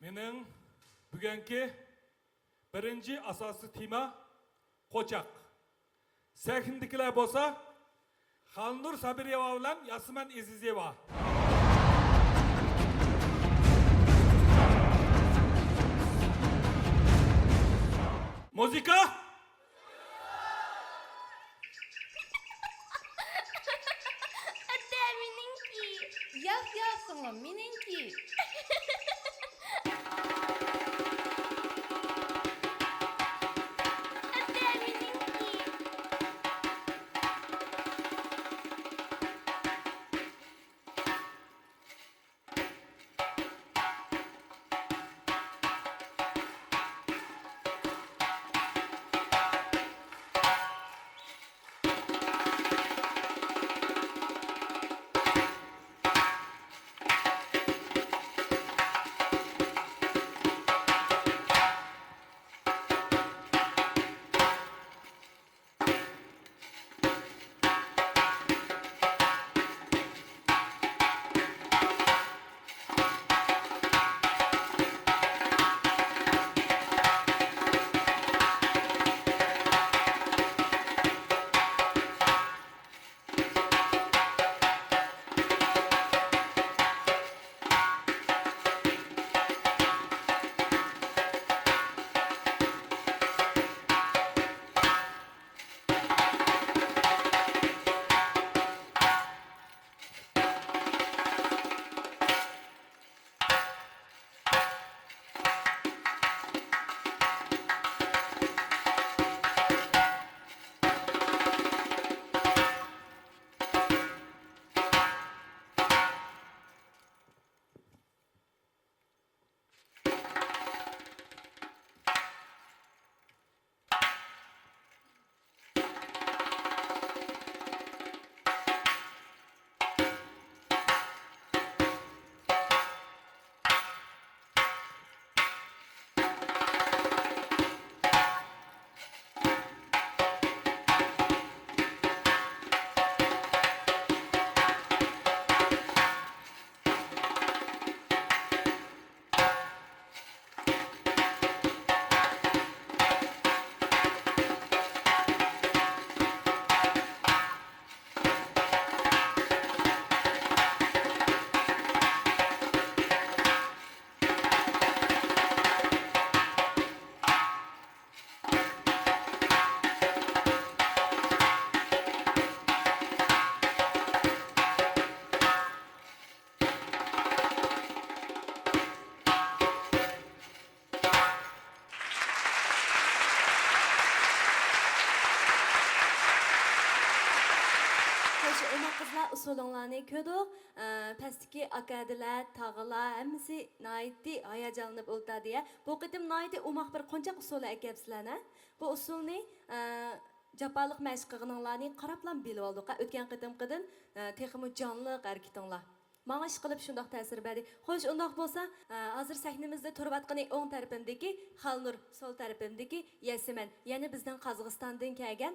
Mening bugungi birinchi asosiy tema qo'chaq. Sahnindagilar bo'lsa Халинур Сабирова bilan Ясмин Азизова. Muzika. Hatta meninki. Yaz singlim, meninki. Hatta meninki. Usullarni ko'rdik. Pastki akadilar, tag'lar, hammasi naiti hayajonlanib o'tadi. Bu qitim naiti umaq bir qo'nchaq usuli akapsizlarni. Bu usulni japaliq mashq qilganlarni qarablam bilib oldik. O'tgan qitimqidan texmi jonliq harakatinglar. Manga ish qilib shundoq ta'sir berdi. Xo'sh, undoq bo'lsa, hozir sahnamizda turayotgani o'ng tarafimdagi Халинур, so'l tarafimdagi Ясмин, ya'ni bizdan Qozog'istondan kelgan